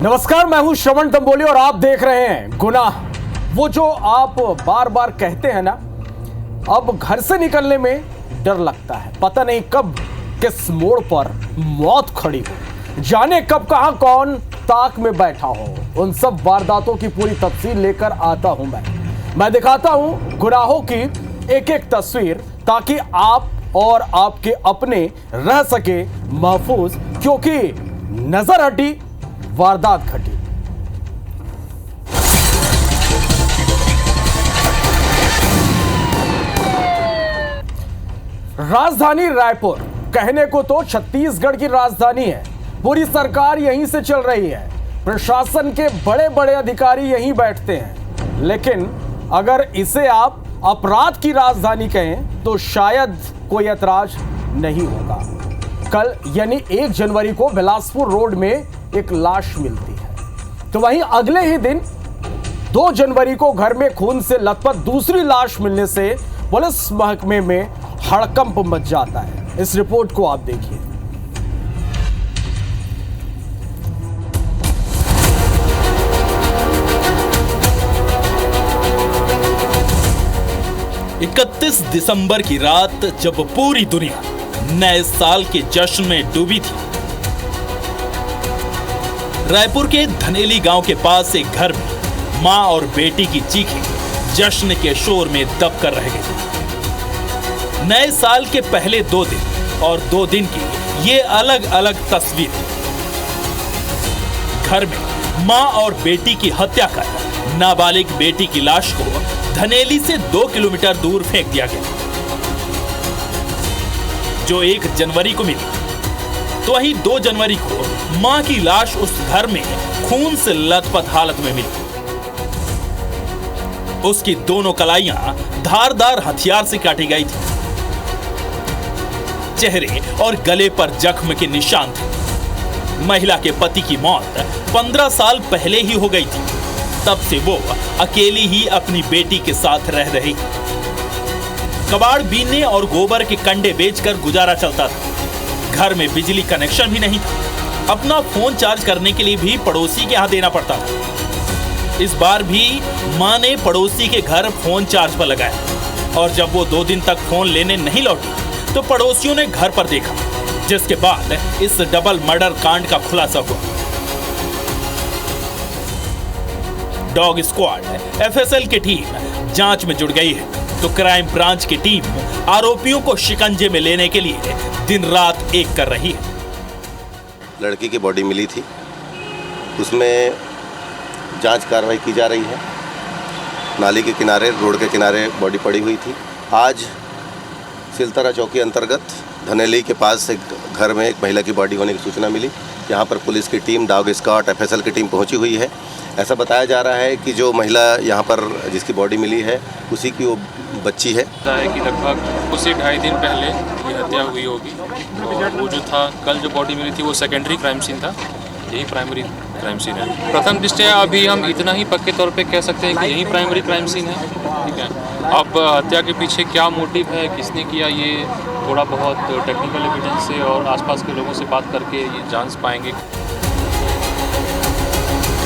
नमस्कार, मैं हूं श्रवण तंबोली और आप देख रहे हैं गुनाह। वो जो आप बार बार कहते हैं ना, अब घर से निकलने में डर लगता है। पता नहीं कब किस मोड़ पर मौत खड़ी हो, जाने कब कहां कौन ताक में बैठा हो। उन सब वारदातों की पूरी तफसील लेकर आता हूं मैं दिखाता हूं गुनाहों की एक एक तस्वीर, ताकि आप और आपके अपने रह सके महफूज, क्योंकि नजर हटी वारदात घटी। राजधानी रायपुर कहने को तो छत्तीसगढ़ की राजधानी है। पूरी सरकार यहीं से चल रही है, प्रशासन के बड़े बड़े अधिकारी यहीं बैठते हैं। लेकिन अगर इसे आप अपराध की राजधानी कहें तो शायद कोई ऐतराज नहीं होगा। कल यानी 1 जनवरी को बिलासपुर रोड में एक लाश मिलती है, तो वहीं अगले ही दिन 2 जनवरी को घर में खून से लथपथ दूसरी लाश मिलने से पुलिस महकमे में हड़कंप मच जाता है। इस रिपोर्ट को आप देखिए। इकतीस दिसंबर की रात जब पूरी दुनिया नए साल के जश्न में डूबी थी, रायपुर के धनेली गांव के पास एक घर में मां और बेटी की चीखें जश्न के शोर में दब कर रह गई। नए साल के पहले 2 दिन और 2 दिन की ये अलग अलग तस्वीर। घर में मां और बेटी की हत्या कर नाबालिग बेटी की लाश को धनेली से 2 किलोमीटर दूर फेंक दिया गया, जो 1 जनवरी को मिली। तो वहीं 2 जनवरी को मां की लाश उस घर में खून से लथपथ हालत में मिली। उसकी दोनों कलाइयां धारदार हथियार से काटी गई थी। चेहरे और गले पर जख्म के निशान थे। महिला के पति की मौत 15 साल पहले ही हो गई थी। तब से वो अकेली ही अपनी बेटी के साथ रह रही। कबाड़ बीनने और गोबर के कंडे बेचकर गुजारा चलता था। घर में बिजली कनेक्शन भी नहीं था। अपना फोन चार्ज करने के लिए भी पड़ोसी के यहाँ देना पड़ता था। इस बार भी मां ने पड़ोसी के घर फोन चार्ज पर लगाया, और जब वो 2 दिन तक फोन लेने नहीं लौटी तो पड़ोसियों ने घर पर देखा, जिसके बाद इस डबल मर्डर कांड का खुलासा हुआ। डॉग स्क्वाड एफएसएल की टीम जांच में जुट गई है, तो क्राइम ब्रांच की टीम आरोपियों को शिकंजे में लेने के लिए दिन रात एक कर रही है। लड़की की बॉडी मिली थी, उसमें जांच कार्रवाई की जा रही है। नाली के किनारे, रोड के किनारे बॉडी पड़ी हुई थी। आज सिलतरा चौकी अंतर्गत धनेली के पास एक घर में एक महिला की बॉडी होने की सूचना मिली। यहाँ पर पुलिस की टीम, डॉग स्क्वाड, एफएसएल की टीम पहुँची हुई है। ऐसा बताया जा रहा है कि जो महिला यहाँ पर जिसकी बॉडी मिली है, उसी की वो बच्ची है। कि लगभग उसी 2.5 दिन पहले ये हत्या हुई होगी। और वो जो था, कल जो बॉडी मिली थी वो सेकेंडरी क्राइम सीन था, यही प्राइमरी क्राइम सीन है। प्रथम दृष्टया अभी हम इतना ही पक्के तौर पे कह सकते हैं कि यही प्राइमरी क्राइम सीन है। ठीक है, अब हत्या के पीछे क्या मोटिव है, किसने किया, ये थोड़ा बहुत टेक्निकल एविडेंस से और आसपास के लोगों से बात करके ये जान पाएंगे।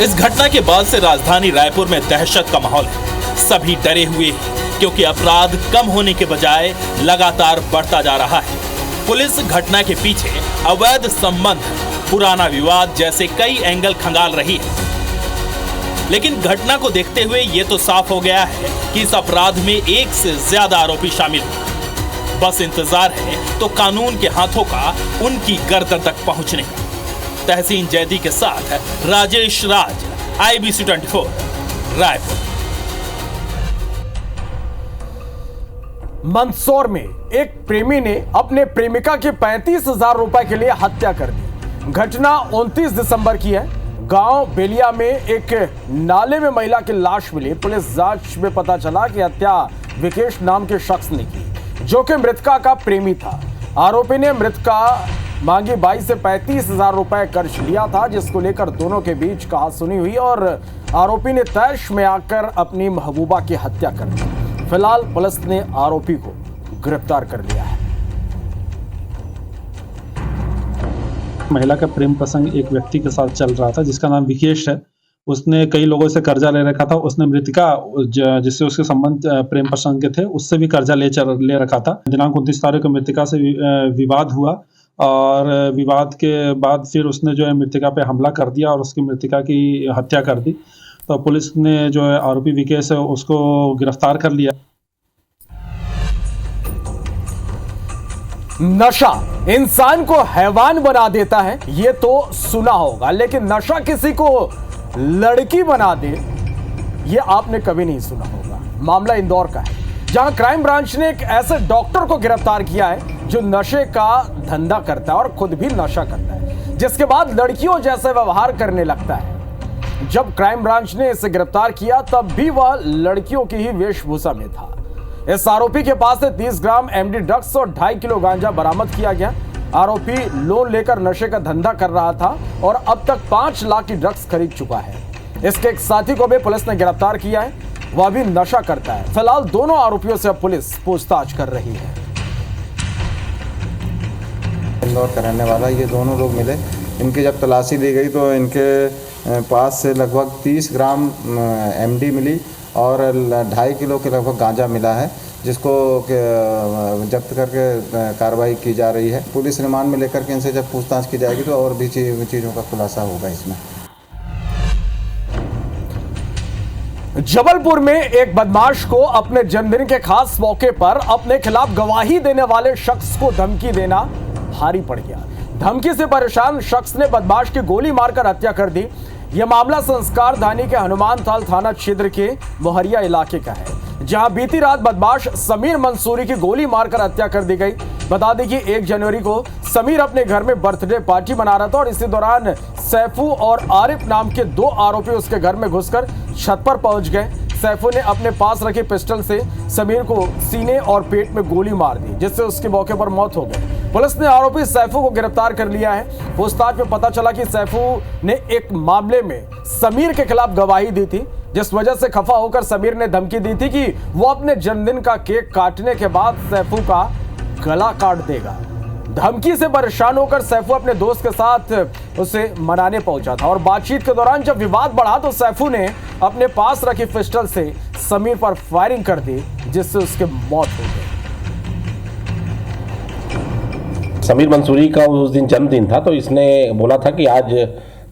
इस घटना के बाद से राजधानी रायपुर में दहशत का माहौल है। सभी डरे हुए हैं, क्योंकि अपराध कम होने के बजाय लगातार बढ़ता जा रहा है। पुलिस घटना के पीछे अवैध संबंध, पुराना विवाद जैसे कई एंगल खंगाल रही है। लेकिन घटना को देखते हुए ये तो साफ हो गया है कि इस अपराध में 1 से ज्यादा आरोपी शामिल हैं। बस इंतजार है तो कानून के हाथों का उनकी गर्दन तक पहुंचने का। तहसीन जैदी के साथ राजेश राज, IBC 24 रायपुर। मंदसौर में एक प्रेमी ने अपने प्रेमिका के 35,000 रुपए के लिए हत्या कर दी। घटना 29 दिसंबर की है। गांव बेलिया में एक नाले में महिला की लाश मिली। पुलिस जांच में पता चला कि हत्या विकेश नाम के शख्स ने की, जो कि मृतका का प्रेमी था। आरोपी ने मृतका मांगी बाई से 35,000 रुपए कर्ज लिया था, जिसको लेकर दोनों के बीच कहासुनी हुई और आरोपी ने तैश में आकर अपनी महबूबा की हत्या कर दी। फिलहाल पुलिस ने आरोपी को गिरफ्तार कर लिया है। महिला का प्रेम प्रसंग एक व्यक्ति के साथ चल रहा था जिसका नाम विकेश है। उसने कई लोगों से कर्जा ले रखा था। उसने मृतिका जिससे उसके संबंध प्रेम प्रसंग के थे उससे भी कर्जा ले रखा था। दिनांक 29 तारीख को मृतिका से विवाद हुआ और विवाद के बाद फिर उसने जो है मृतिका पे हमला कर दिया और उसकी मृतिका की हत्या कर दी। तो पुलिस ने जो है आरोपी विकेश है उसको गिरफ्तार कर लिया। नशा इंसान को हैवान बना देता है ये तो सुना होगा, लेकिन नशा किसी को लड़की बना दे ये आपने कभी नहीं सुना होगा। मामला इंदौर का है, जहां क्राइम ब्रांच ने एक ऐसे डॉक्टर को गिरफ्तार किया है जो नशे का धंधा करता है और खुद भी नशा करता है, जिसके बाद लड़कियों जैसे व्यवहार करने लगता है। जब क्राइम ब्रांच ने इसे गिरफ्तार किया तब भी वह लड़कियों की ही वेशभूषा में था। इस आरोपी के पास से 30 ग्राम एमडी ड्रग्स और 2.5 किलो गांजा बरामद किया गया। आरोपी लोन लेकर नशे का धंधा कर रहा था और अब तक 5 लाख की ड्रग्स खरीद चुका है। इसके एक साथी को भी पुलिस ने गिरफ्तार किया है, वह भी नशा करता है। फिलहाल दोनों आरोपियों से अब पुलिस पूछताछ कर रही है। इंदौर का रहने वाला ये दोनों लोग मिले। इनकी जब तलाशी दी गई तो इनके पास से लगभग 30 ग्राम एमडी मिली और 2.5 किलो के लगभग गांजा मिला है, जिसको जब्त करके कार्रवाई की जा रही है। पुलिस रिमांड में लेकर के इनसे जब पूछताछ की जाएगी तो और भी चीज़ों का खुलासा होगा इसमें। जबलपुर में एक बदमाश को अपने जन्मदिन के खास मौके पर अपने खिलाफ गवाही देने वाले शख्स को धमकी देना भारी पड़ गया। धमकी से परेशान शख्स ने बदमाश की गोली मारकर हत्या कर दी। यह मामला संस्कार धानी के हनुमानताल थाना क्षेत्र के मोहरिया इलाके का है, जहां बीती रात बदमाश समीर मंसूरी की गोली मारकर हत्या कर दी गई। बता दें कि 1 जनवरी को समीर अपने घर में बर्थडे पार्टी मना रहा था और इसी दौरान सैफू और आरिफ नाम के 2 आरोपी उसके घर में घुसकर छत पर पहुंच गए। सैफू ने अपने पास रखे पिस्टल से समीर को सीने और पेट में गोली मार दी, जिससे उसके मौके पर मौत हो गई। पुलिस ने आरोपी सैफू को गिरफ्तार कर लिया है। पूछताछ में पता चला कि सैफू ने एक मामले में समीर के खिलाफ गवाही दी थी, जिस वजह से खफा होकर समीर ने धमकी दी थी कि वो अपने जन्मदिन का केक काटने के बाद सैफू का गला काट देगा। धमकी से परेशान होकर सैफू अपने दोस्त के साथ उसे मनाने पहुंचा था और बातचीत के दौरान जब विवाद बढ़ा तो सैफू ने अपने पास रखी पिस्टल से समीर पर फायरिंग कर दी, जिससे उसकी मौत हो गई। समीर मंसूरी का उस दिन जन्मदिन था, तो इसने बोला था कि आज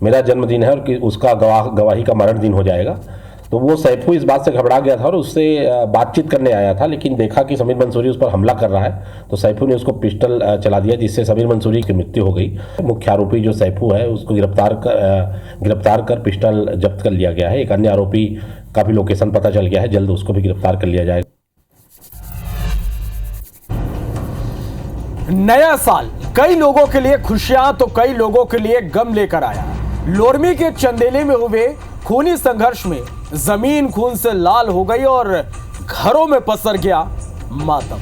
मेरा जन्मदिन है और कि उसका गवाही का मरण दिन हो जाएगा। तो वो सैफू इस बात से घबरा गया था और उससे बातचीत करने आया था, लेकिन देखा कि समीर मंसूरी उस पर हमला कर रहा है तो सैफू ने उसको पिस्टल चला दिया, जिससे समीर मंसूरी की मृत्यु हो गई। मुख्य आरोपी जो सैफू है उसको गिरफ्तार कर पिस्टल जब्त कर लिया गया है। एक अन्य आरोपी का भी लोकेशन पता चल गया है, जल्द उसको भी गिरफ्तार कर लिया जाएगा। नया साल कई लोगों के लिए खुशियां तो कई लोगों के लिए गम लेकर आया। लोरमी के चंदेली में हुए खूनी संघर्ष में जमीन खून से लाल हो गई और घरों में पसर गया मातम।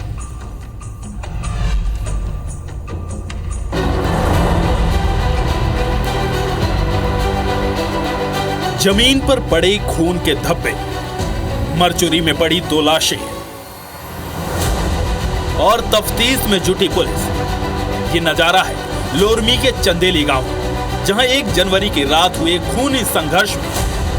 जमीन पर पड़े खून के धब्बे, मरचुरी में पड़ी 2 लाशें और तफ्तीश में जुटी पुलिस। ये नजारा है लोरमी के चंदेली गांव, जहां 1 जनवरी की रात हुए खूनी संघर्ष में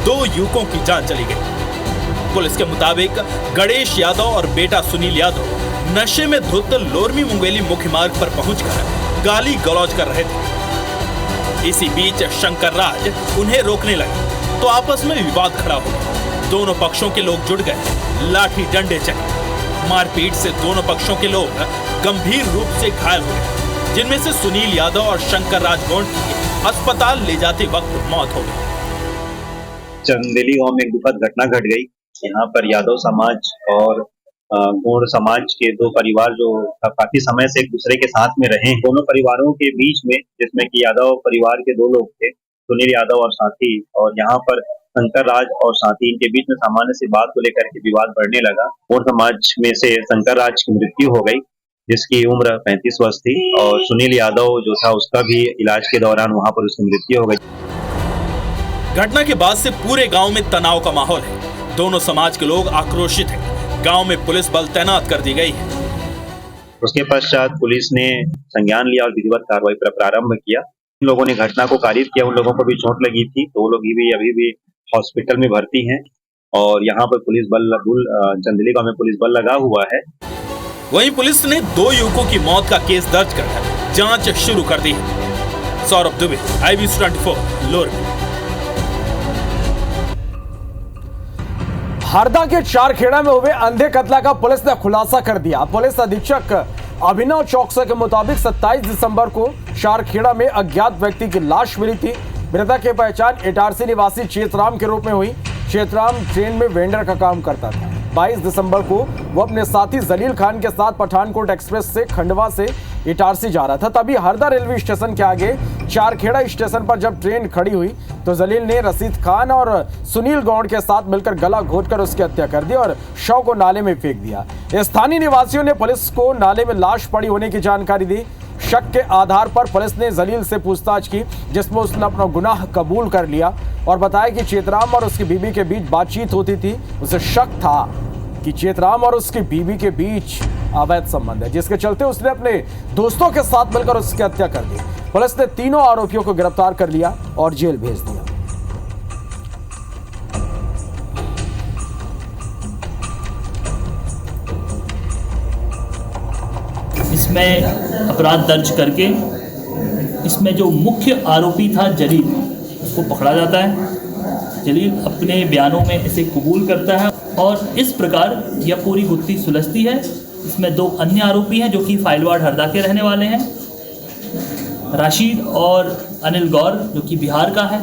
2 युवकों की जान चली गई। पुलिस के मुताबिक गणेश यादव और बेटा सुनील यादव नशे में धुत लोरमी मुंगेली मुख्य मार्ग पर पहुंचकर गाली गलौज कर रहे थे। इसी बीच शंकर राज उन्हें रोकने लगे तो आपस में विवाद खड़ा हो गया। दोनों पक्षों के लोग जुट गए, लाठी डंडे चले। मारपीट से दोनों पक्षों के लोग गंभीर रूप से घायल हो गए, जिनमें से सुनील यादव और शंकर राज गोंड की अस्पताल ले जाते वक्त मौत हो गई। चंदेली गांव में एक दुखद घटना घट गई। यहाँ पर यादव समाज और गोंड समाज के 2 परिवार जो काफी समय से एक दूसरे के साथ में रहे, दोनों परिवारों के बीच में, जिसमें कि यादव परिवार के 2 लोग थे, सुनील यादव और साथी, और यहाँ पर शंकर राज और साथी, इनके बीच में सामान्य सी बात को लेकर के विवाद बढ़ने लगा। गोंड समाज में से शंकर राज की मृत्यु हो गई, जिसकी उम्र 35 वर्ष थी, और सुनील यादव जो था उसका भी इलाज के दौरान वहां पर उसकी मृत्यु हो गई। घटना के बाद से पूरे गांव में तनाव का माहौल है। दोनों समाज के लोग आक्रोशित हैं। गांव में पुलिस बल तैनात कर दी गई है। उसके पश्चात पुलिस ने संज्ञान लिया और विधिवत कार्रवाई पर प्रारंभ किया। इन लोगों ने घटना को कारित किया, उन लोगों को भी चोट लगी थी, तो वो लोग भी अभी भी हॉस्पिटल में भर्ती हैं और यहाँ पर पुलिस बल चंदेली गांव में पुलिस बल लगा हुआ है। वहीं पुलिस ने 2 युवकों की मौत का केस दर्ज कर जांच शुरू कर दी है। सौरभ दुबे, IBC24, लोरमी। हरदा के चारखेड़ा में हुए अंधे कत्ल का पुलिस ने खुलासा कर दिया। पुलिस अधीक्षक अभिनव चौकसे के मुताबिक 27 दिसंबर को चारखेड़ा में अज्ञात व्यक्ति की लाश मिली थी। मृतक की पहचान इटारसी निवासी चेतराम के रूप में हुई। चेतराम ट्रेन में वेंडर का काम करता था। 22 दिसंबर को वो अपने साथी जलील खान के साथ पठानकोट एक्सप्रेस से खंडवा से इटारसी जा रहा था। तभी हरदा रेलवे स्टेशन के आगे चारखेड़ा स्टेशन पर जब ट्रेन खड़ी हुई तो जलील ने रशीद खान और सुनील गौड़ के साथ मिलकर गला घोंटकर उसकी हत्या कर दी और शव को नाले में फेंक दिया। स्थानीय निवासियों ने पुलिस को नाले में लाश पड़ी होने की जानकारी दी। शक के आधार पर पुलिस ने जलील से पूछताछ की, जिसमें उसने अपना गुनाह कबूल कर लिया और बताया कि चेतराम और उसकी बीवी के बीच बातचीत होती थी। उसे शक था कि चेतराम और उसकी बीवी के बीच अवैध संबंध है, जिसके चलते उसने अपने दोस्तों के साथ मिलकर उसकी हत्या कर दी। पुलिस ने तीनों आरोपियों को गिरफ्तार कर लिया और जेल भेज दिया। इसमें अपराध दर्ज करके इसमें जो मुख्य आरोपी था जलील, उसको पकड़ा जाता है। जलील अपने बयानों में इसे कबूल करता है और इस प्रकार यह पूरी गुत्थी सुलझती है। इसमें 2 अन्य आरोपी हैं जो कि फाइलवाड़ हरदा के रहने वाले हैं, राशिद और अनिल गौर जो कि बिहार का है।